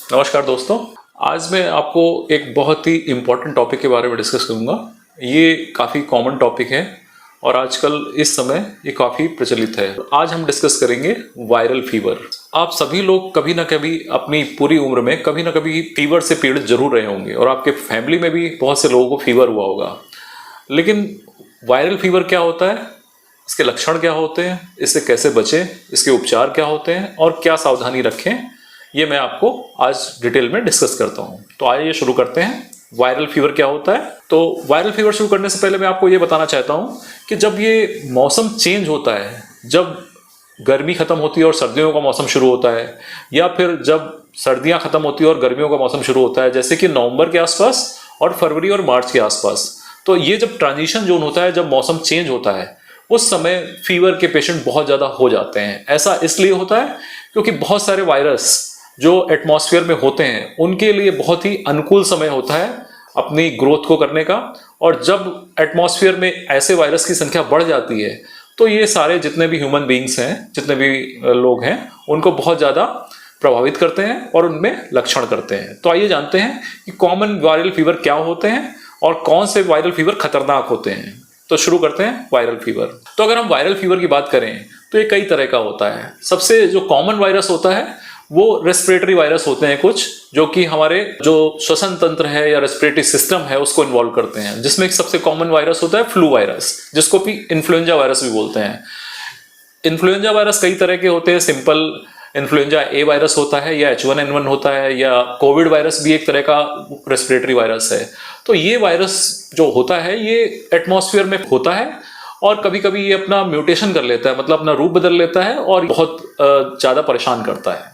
नमस्कार दोस्तों। आज मैं आपको एक बहुत ही इम्पोर्टेंट टॉपिक के बारे में डिस्कस करूंगा। ये काफ़ी कॉमन टॉपिक है और आजकल इस समय ये काफ़ी प्रचलित है। आज हम डिस्कस करेंगे वायरल फीवर। आप सभी लोग कभी ना कभी अपनी पूरी उम्र में कभी ना कभी फीवर से पीड़ित जरूर रहे होंगे और आपके फैमिली में भी बहुत से लोगों को फीवर हुआ होगा। लेकिन वायरल फीवर क्या होता है, इसके लक्षण क्या होते हैं, इससे कैसे बचें, इसके उपचार क्या होते हैं और क्या सावधानी रखें, ये मैं आपको आज डिटेल में डिस्कस करता हूँ। तो आइए शुरू करते हैं। वायरल फीवर क्या होता है? तो वायरल फीवर शुरू करने से पहले मैं आपको ये बताना चाहता हूँ कि जब ये मौसम चेंज होता है, जब गर्मी खत्म होती है और सर्दियों का मौसम शुरू होता है, या फिर जब सर्दियां खत्म होती है और गर्मियों का मौसम शुरू होता है, जैसे कि नवंबर के आसपास और फरवरी और मार्च के आसपास, तो ये जब ट्रांजिशन जोन होता है, जब मौसम चेंज होता है, उस समय फीवर के पेशेंट बहुत ज़्यादा हो जाते हैं। ऐसा इसलिए होता है क्योंकि बहुत सारे वायरस जो एटमॉस्फेयर में होते हैं उनके लिए बहुत ही अनुकूल समय होता है अपनी ग्रोथ को करने का। और जब एटमॉस्फेयर में ऐसे वायरस की संख्या बढ़ जाती है तो ये सारे जितने भी ह्यूमन बींग्स हैं, जितने भी लोग हैं, उनको बहुत ज़्यादा प्रभावित करते हैं और उनमें लक्षण करते हैं। तो आइए जानते हैं कि कॉमन वायरल फीवर क्या होते हैं और कौन से वायरल फीवर खतरनाक होते हैं। तो शुरू करते हैं वायरल फीवर। तो अगर हम वायरल फीवर की बात करें तो ये कई तरह का होता है। सबसे जो कॉमन वायरस होता है वो रेस्पिरेटरी वायरस होते हैं कुछ, जो कि हमारे जो श्वसन तंत्र है या रेस्पिरेटरी सिस्टम है उसको इन्वॉल्व करते हैं। जिसमें एक सबसे कॉमन वायरस होता है फ्लू वायरस, जिसको भी इन्फ्लुएंजा वायरस भी बोलते हैं। इन्फ्लुएंजा वायरस कई तरह के होते हैं। सिंपल इन्फ्लुएंजा ए वायरस होता है या H1N1 होता है, या कोविड वायरस भी एक तरह का रेस्पिरेटरी वायरस है। तो ये वायरस जो होता है ये एटमॉस्फेयर में होता है और कभी कभी ये अपना म्यूटेशन कर लेता है, मतलब अपना रूप बदल लेता है और बहुत ज़्यादा परेशान करता है।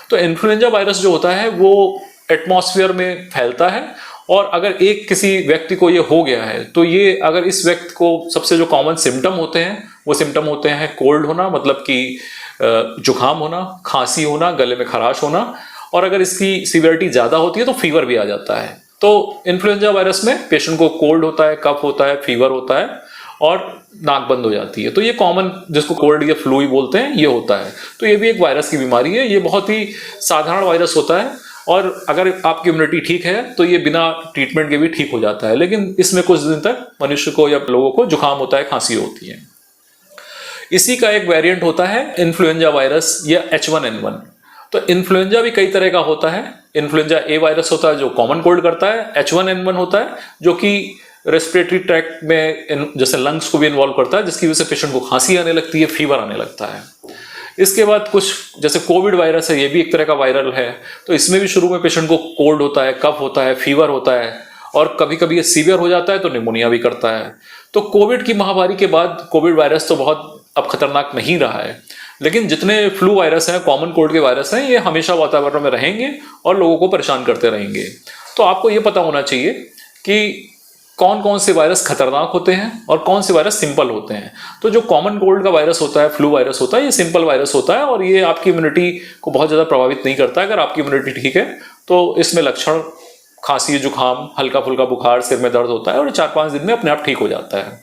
तो इन्फ्लुएंजा वायरस जो होता है वो एटमॉस्फेयर में फैलता है और अगर एक किसी व्यक्ति को ये हो गया है तो ये, अगर इस व्यक्ति को सबसे जो कॉमन सिम्टम होते हैं वो सिम्टम होते हैं कोल्ड होना, मतलब कि जुकाम होना, खांसी होना, गले में खराश होना, और अगर इसकी सीवियरिटी ज़्यादा होती है तो फीवर भी आ जाता है। तो इन्फ्लुएंजा वायरस में पेशेंट को कोल्ड होता है, कफ होता है, फीवर होता है और नाक बंद हो जाती है। तो ये कॉमन, जिसको कोल्ड या फ्लू ही बोलते हैं, ये होता है। तो ये भी एक वायरस की बीमारी है। ये बहुत ही साधारण वायरस होता है और अगर आपकी इम्यूनिटी ठीक है तो ये बिना ट्रीटमेंट के भी ठीक हो जाता है। लेकिन इसमें कुछ दिन तक मनुष्य को या लोगों को जुकाम होता है, खांसी होती है। इसी का एक वेरिएंट होता है इन्फ्लुएंजा वायरस या H1N1। तो इन्फ्लुएंजा भी कई तरह का होता है। इन्फ्लुएंजा ए वायरस होता है जो कॉमन कोल्ड करता है। H1N1 होता है जो कि रेस्पिरेटरी ट्रैक्ट में जैसे लंग्स को भी इन्वॉल्व करता है, जिसकी वजह से पेशेंट को खांसी आने लगती है, फीवर आने लगता है। इसके बाद कुछ जैसे कोविड वायरस है, ये भी एक तरह का वायरल है। तो इसमें भी शुरू में पेशेंट को कोल्ड होता है, कफ होता है, फीवर होता है और कभी कभी ये सीवियर हो जाता है तो निमोनिया भी करता है। तो कोविड की महामारी के बाद कोविड वायरस तो बहुत अब खतरनाक नहीं रहा है, लेकिन जितने फ्लू वायरस हैं, कॉमन कोल्ड के वायरस हैं, ये हमेशा वातावरण में रहेंगे और लोगों को परेशान करते रहेंगे। तो आपको ये पता होना चाहिए कि कौन कौन से वायरस खतरनाक होते हैं और कौन से वायरस सिंपल होते हैं। तो जो कॉमन कोल्ड का वायरस होता है, फ्लू वायरस होता है, ये सिंपल वायरस होता है और ये आपकी इम्यूनिटी को बहुत ज़्यादा प्रभावित नहीं करता है। अगर आपकी इम्यूनिटी ठीक है तो इसमें लक्षण खांसी, जुकाम, हल्का फुल्का बुखार, सिर में दर्द होता है और 4-5 दिन में अपने आप ठीक हो जाता है।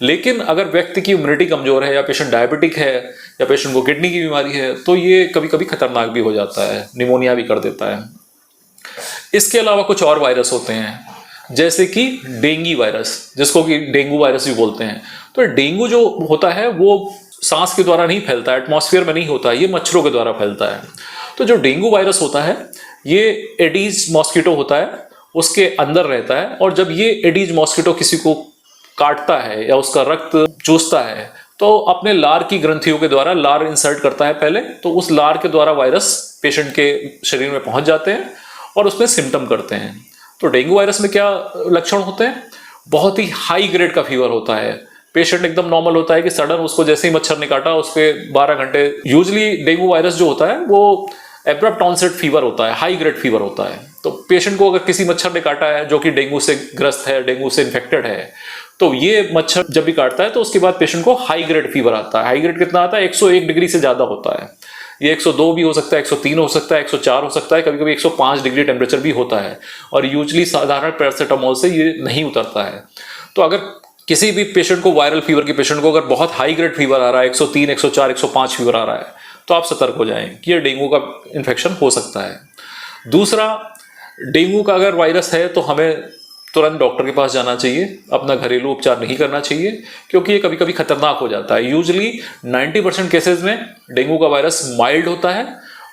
लेकिन अगर व्यक्ति की इम्यूनिटी कमजोर है या पेशेंट डायबिटिक है या पेशेंट को किडनी की बीमारी है तो ये कभी कभी खतरनाक भी हो जाता है, निमोनिया भी कर देता है। इसके अलावा कुछ और वायरस होते हैं जैसे कि डेंगू वायरस, जिसको कि डेंगू वायरस भी बोलते हैं। तो डेंगू जो होता है वो सांस के द्वारा नहीं फैलता, एटमॉस्फेयर में नहीं होता, ये मच्छरों के द्वारा फैलता है। तो जो डेंगू वायरस होता है ये एडीज मॉस्किटो होता है, उसके अंदर रहता है और जब ये एडीज मॉस्किटो किसी को काटता है या उसका रक्त चूसता है तो अपने लार की ग्रंथियों के द्वारा लार इंसर्ट करता है पहले, तो उस लार के द्वारा वायरस पेशेंट के शरीर में पहुंच जाते हैं और उसमें सिम्टम करते हैं। तो डेंगू वायरस में क्या लक्षण होते हैं? बहुत ही हाई ग्रेड का फीवर होता है। पेशेंट एकदम नॉर्मल होता है कि सडन उसको जैसे ही मच्छर ने काटा उसके 12 घंटे, यूजली डेंगू वायरस जो होता है वो एब्रप्ट ऑनसेट फीवर होता है, हाई ग्रेड फीवर होता है। तो पेशेंट को अगर किसी मच्छर ने काटा है जो कि डेंगू से ग्रस्त है, डेंगू से इन्फेक्टेड है, तो ये मच्छर जब भी काटता है तो उसके बाद पेशेंट को हाई ग्रेड फीवर आता है। हाई ग्रेड कितना आता है? 101 डिग्री से ज्यादा होता है। ये 102 भी हो सकता है, 103 हो सकता है, 104 हो सकता है, कभी कभी 105 डिग्री टेम्परेचर भी होता है और यूजली साधारण पैरासिटामोल से ये नहीं उतरता है। तो अगर किसी भी पेशेंट को, वायरल फीवर के पेशेंट को अगर बहुत हाई ग्रेड फीवर आ रहा है, 103, 104, 105 फीवर आ रहा है, तो आप सतर्क हो जाएं कि ये डेंगू का इन्फेक्शन हो सकता है। दूसरा, डेंगू का अगर वायरस है तो हमें तुरंत डॉक्टर के पास जाना चाहिए, अपना घरेलू उपचार नहीं करना चाहिए, क्योंकि ये कभी कभी खतरनाक हो जाता है। यूजली 90% केसेस में डेंगू का वायरस माइल्ड होता है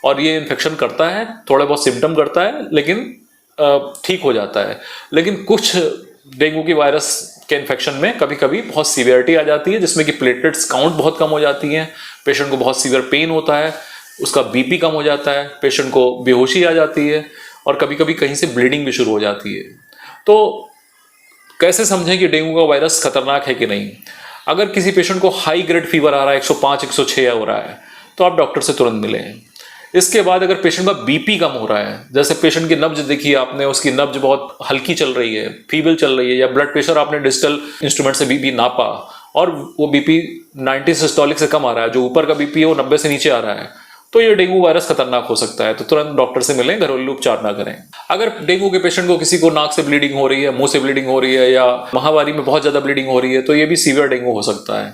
और ये इन्फेक्शन करता है, थोड़े बहुत सिम्टम करता है, लेकिन ठीक हो जाता है। लेकिन कुछ डेंगू की वायरस के इन्फेक्शन में कभी कभी बहुत सीवियरिटी आ जाती है, जिसमें कि प्लेटलेट्स काउंट बहुत कम हो जाती हैं, पेशेंट को बहुत सीवियर पेन होता है, उसका बीपी कम हो जाता है, पेशेंट को बेहोशी आ जाती है और कभी कभी कहीं से ब्लीडिंग भी शुरू हो जाती है। तो कैसे समझें कि डेंगू का वायरस खतरनाक है कि नहीं? अगर किसी पेशेंट को हाई ग्रेड फीवर आ रहा है, 105 106 हो रहा है, तो आप डॉक्टर से तुरंत मिलें। इसके बाद अगर पेशेंट का बीपी कम हो रहा है, जैसे पेशेंट की नब्ज देखिए आपने, उसकी नब्ज बहुत हल्की चल रही है, फीबल चल रही है, या ब्लड प्रेशर आपने डिजिटल इंस्ट्रूमेंट से बीपी नापा और वो बीपी 90 सिस्टोलिक से कम आ रहा है, जो ऊपर का बीपी है वो 90 से नीचे आ रहा है, तो ये डेंगू वायरस खतरनाक हो सकता है। तो तुरंत डॉक्टर से मिलें, घरेलू उपचार ना करें। अगर डेंगू के पेशेंट को किसी को नाक से ब्लीडिंग हो रही है, मुंह से ब्लीडिंग हो रही है, या माहवारी में बहुत ज्यादा ब्लीडिंग हो रही है, तो ये भी सीवियर डेंगू हो सकता है।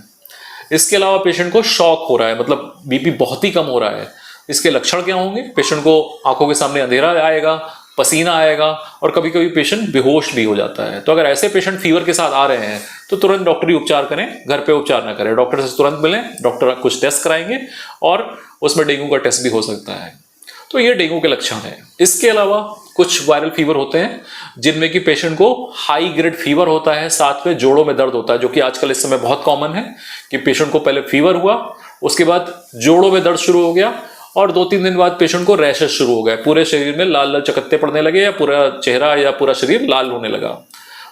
इसके अलावा पेशेंट को शॉक हो रहा है, मतलब बीपी बहुत ही कम हो रहा है, इसके लक्षण क्या होंगे? पेशेंट को आंखों के सामने अंधेरा आएगा, पसीना आएगा और कभी कभी पेशेंट बेहोश भी हो जाता है। तो अगर ऐसे पेशेंट फीवर के साथ आ रहे हैं तो तुरंत डॉक्टरी उपचार करें, घर पे उपचार ना करें। डॉक्टर से तुरंत मिलें, डॉक्टर कुछ टेस्ट कराएंगे और उसमें डेंगू का टेस्ट भी हो सकता है। तो ये डेंगू के लक्षण हैं। इसके अलावा कुछ वायरल फीवर होते हैं जिनमें कि पेशेंट को हाई ग्रेड फीवर होता है, साथ में जोड़ों में दर्द होता है, जो कि आजकल इस समय बहुत कॉमन है कि पेशेंट को पहले फीवर हुआ, उसके बाद जोड़ों में दर्द शुरू हो गया और 2-3 दिन बाद पेशेंट को रैशेस शुरू हो गए, पूरे शरीर में लाल लाल चकत्ते पड़ने लगे या पूरा चेहरा या पूरा शरीर लाल होने लगा।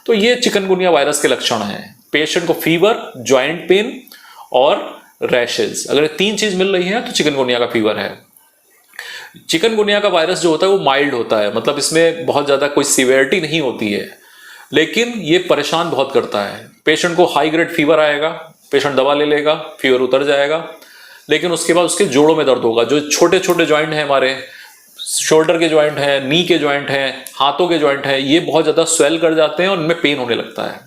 तो ये चिकनगुनिया वायरस के लक्षण हैं। पेशेंट को फीवर, जॉइंट पेन और रैशेस, अगर 3 चीज मिल रही है तो चिकनगुनिया का फीवर है। चिकनगुनिया का वायरस जो होता है वो माइल्ड होता है, मतलब इसमें बहुत ज्यादा कोई सीवियरिटी नहीं होती है, लेकिन ये परेशान बहुत करता है। पेशेंट को हाई ग्रेड फीवर आएगा, पेशेंट दवा ले लेगा, फीवर उतर जाएगा, लेकिन उसके बाद उसके जोड़ों में दर्द होगा। जो छोटे छोटे जॉइंट हैं हमारे, शोल्डर के जॉइंट हैं, नी के जॉइंट हैं, हाथों के जॉइंट हैं, ये बहुत ज़्यादा स्वेल कर जाते हैं और उनमें पेन होने लगता है।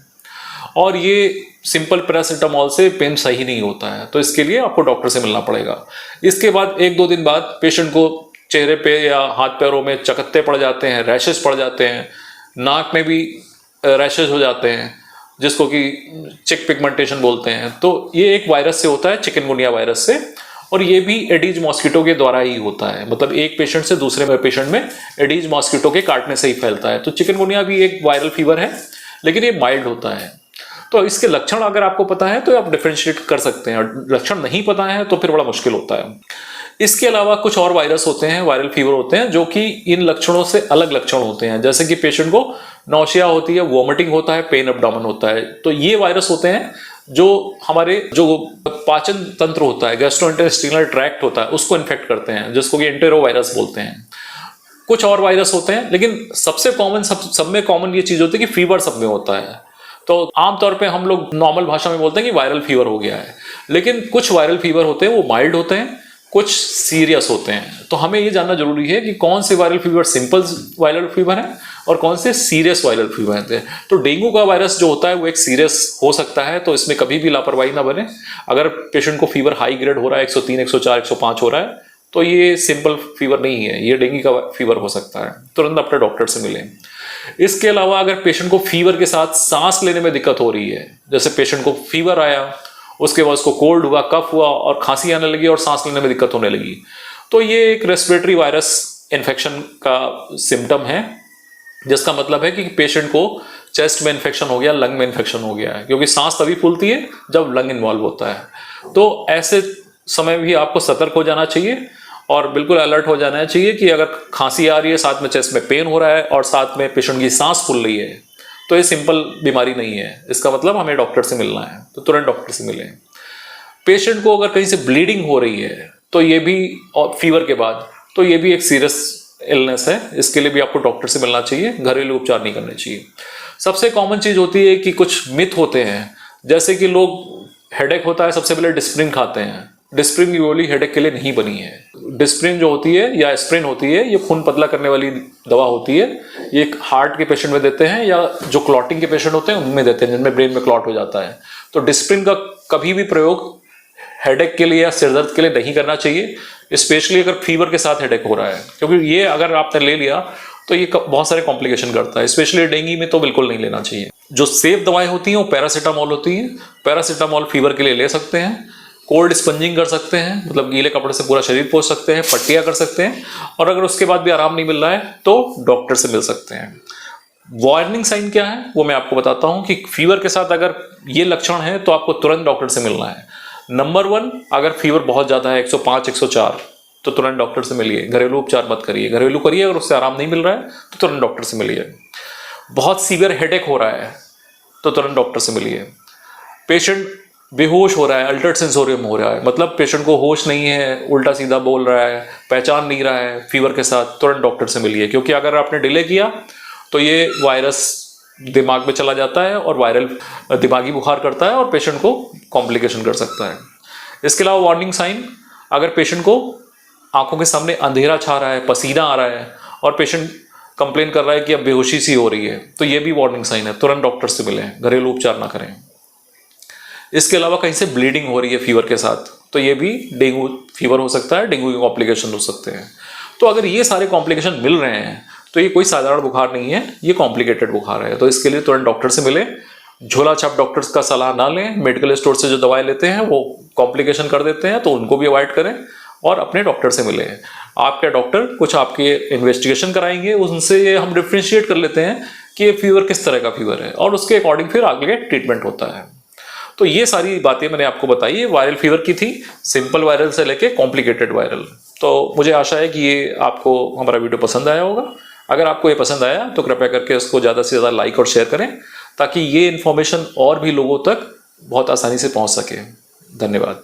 और ये सिंपल पैरासीटामोल से पेन सही नहीं होता है, तो इसके लिए आपको डॉक्टर से मिलना पड़ेगा। इसके बाद 1-2 दिन बाद पेशेंट को चेहरे पे या हाथ पैरों में चकत्ते पड़ जाते हैं, रैशेस पड़ जाते हैं, नाक में भी रैशेस हो जाते हैं, जिसको कि चिक पिगमेंटेशन बोलते हैं। तो ये एक वायरस से होता है, चिकनगुनिया वायरस से, और ये भी एडीज मॉस्किटो के द्वारा ही होता है, मतलब एक पेशेंट से दूसरे पेशेंट में एडीज मॉस्किटो के काटने से ही फैलता है। तो चिकनगुनिया भी एक वायरल फीवर है, लेकिन ये माइल्ड होता है। तो इसके लक्षण अगर आपको पता है तो आप डिफरेंशिएट कर सकते हैं, और लक्षण नहीं पता है तो फिर बड़ा मुश्किल होता है। इसके अलावा कुछ और वायरस होते हैं, वायरल फीवर होते हैं, जो कि इन लक्षणों से अलग लक्षण होते हैं, जैसे कि पेशेंट को नौशिया होती है, वॉमिटिंग होता है, पेन एब्डोमेन होता है। तो ये वायरस होते हैं जो हमारे जो पाचन तंत्र होता है, गैस्ट्रोइंटेस्टाइनल ट्रैक्ट होता है, उसको इन्फेक्ट करते हैं, जिसको कि एंटेरो वायरस बोलते हैं। कुछ और वायरस होते हैं, लेकिन सबसे कॉमन, सब में कॉमन ये चीज होती है कि फीवर सब में होता है। तो आमतौर पे हम लोग नॉर्मल भाषा में बोलते हैं कि वायरल फीवर हो गया है, लेकिन कुछ वायरल फीवर होते हैं वो माइल्ड होते हैं, कुछ सीरियस होते हैं। तो हमें ये जानना जरूरी है कि कौन से viral fever simple viral fever है और कौन से सीरियस वायरल फीवर हैं। तो डेंगू का वायरस जो होता है वो एक सीरियस हो सकता है, तो इसमें कभी भी लापरवाही ना बने। अगर पेशेंट को फीवर हाई ग्रेड हो रहा है, 103, 104, 105 हो रहा है, तो ये सिंपल फीवर नहीं है, ये डेंगू का फीवर हो सकता है। तुरंत अपने डॉक्टर से मिलें। इसके अलावा अगर पेशेंट को फीवर के साथ सांस लेने में दिक्कत हो रही है, जैसे पेशेंट को फीवर आया, उसके बाद उसको कोल्ड हुआ, कफ हुआ और खांसी आने लगी और सांस लेने में दिक्कत होने लगी, तो ये एक रेस्पिरेटरी वायरस इन्फेक्शन का सिम्टम है, जिसका मतलब है कि पेशेंट को चेस्ट में इन्फेक्शन हो गया, लंग में इन्फेक्शन हो गया है, क्योंकि सांस तभी फूलती है जब लंग इन्वॉल्व होता है। तो ऐसे समय भी आपको सतर्क हो जाना चाहिए और बिल्कुल अलर्ट हो जाना चाहिए कि अगर खांसी आ रही है, साथ में चेस्ट में पेन हो रहा है और साथ में पेशेंट की सांस फूल रही है, तो ये सिंपल बीमारी नहीं है, इसका मतलब हमें डॉक्टर से मिलना है, तो तुरंत डॉक्टर से मिलें। पेशेंट को अगर कहीं से ब्लीडिंग हो रही है तो ये भी, और फीवर के बाद, तो ये भी एक सीरियस इलनेस है, इसके लिए भी आपको डॉक्टर से मिलना चाहिए, घरेलू उपचार नहीं करने चाहिए। सबसे कॉमन चीज होती है कि कुछ मिथ होते हैं, जैसे कि लोग, हेडेक होता है, सबसे पहले डिस्प्रिन खाते हैं। डिस्प्रिन की गोली हेडेक के लिए नहीं बनी है। डिस्प्रिन जो होती है या एस्प्रिन होती है, ये खून पतला करने वाली दवा होती है, ये हार्ट के पेशेंट में देते हैं या जो क्लॉटिंग के पेशेंट होते हैं उनमें देते हैं, जिनमें ब्रेन में क्लॉट हो जाता है। तो डिस्प्रिन का कभी भी प्रयोग हेडेक के लिए या सिरदर्द के लिए नहीं करना चाहिए, स्पेशली अगर फीवर के साथ हेडेक हो रहा है, क्योंकि ये अगर आपने ले लिया तो ये बहुत सारे कॉम्प्लिकेशन करता है। स्पेशली डेंगू में तो बिल्कुल नहीं लेना चाहिए। जो सेफ दवाएं होती हैं वो पैरासीटामोल होती हैं। पैरासीटामोल फीवर के लिए ले सकते हैं। कोल्ड स्पंजिंग कर सकते हैं, मतलब गीले कपड़े से पूरा शरीर पोंछ सकते हैं, पट्टियां कर सकते हैं। और अगर उसके बाद भी आराम नहीं मिल रहा है तो डॉक्टर से मिल सकते हैं। वार्निंग साइन क्या है वो मैं आपको बताता हूं कि फीवर के साथ अगर ये लक्षण है तो आपको तुरंत डॉक्टर से मिलना है। नंबर 1, अगर फीवर बहुत ज्यादा है 105 104 तो तुरंत डॉक्टर से मिलिए। घरेलू उपचार मत करिए, घरेलू करिए, अगर उससे आराम नहीं मिल रहा है तो तुरंत डॉक्टर से मिलिए। बहुत सीवियर हेडेक हो रहा है तो तुरंत डॉक्टर से मिलिए। पेशेंट बेहोश हो रहा है, अल्टर्ड सेंसोरियम हो रहा है, मतलब पेशेंट को होश नहीं है, उल्टा सीधा बोल रहा है, पहचान नहीं रहा है फीवर के साथ, तुरंत डॉक्टर से मिलिए। क्योंकि अगर आपने डिले किया तो ये वायरस दिमाग में चला जाता है और वायरल दिमागी बुखार करता है और पेशेंट को कॉम्प्लिकेशन कर सकता है। इसके अलावा वार्निंग साइन, अगर पेशेंट को आंखों के सामने अंधेरा छा रहा है, पसीना आ रहा है और पेशेंट कंप्लेन कर रहा है कि अब बेहोशी सी हो रही है, तो ये भी वार्निंग साइन है, तुरंत डॉक्टर से मिलें, घरेलू उपचार ना करें। इसके अलावा कहीं से ब्लीडिंग हो रही है फीवर के साथ तो ये भी डेंगू फीवर हो सकता है, डेंगू के कॉम्प्लिकेशन हो सकते हैं। तो अगर ये सारे कॉम्प्लिकेशन मिल रहे हैं तो ये कोई साधारण बुखार नहीं है, ये कॉम्प्लिकेटेड बुखार है। तो इसके लिए तुरंत डॉक्टर से मिले। झोला छाप डॉक्टर्स का सलाह ना लें। मेडिकल स्टोर से जो दवाएं लेते हैं वो कॉम्प्लिकेशन कर देते हैं, तो उनको भी अवॉइड करें और अपने डॉक्टर से मिले। आपके डॉक्टर कुछ आपके इन्वेस्टिगेशन कराएंगे, उनसे हम डिफ्रेंशिएट कर लेते हैं कि ये फीवर किस तरह का फीवर है और उसके अकॉर्डिंग फिर आगे ट्रीटमेंट होता है। तो ये सारी बातें मैंने आपको बताई, ये वायरल फीवर की थी, सिंपल वायरल से लेके कॉम्प्लिकेटेड वायरल। तो मुझे आशा है कि ये आपको हमारा वीडियो पसंद आया होगा। अगर आपको ये पसंद आया तो कृपया करके उसको ज़्यादा से ज़्यादा लाइक और शेयर करें ताकि ये इन्फॉर्मेशन और भी लोगों तक बहुत आसानी से पहुंच सके। धन्यवाद।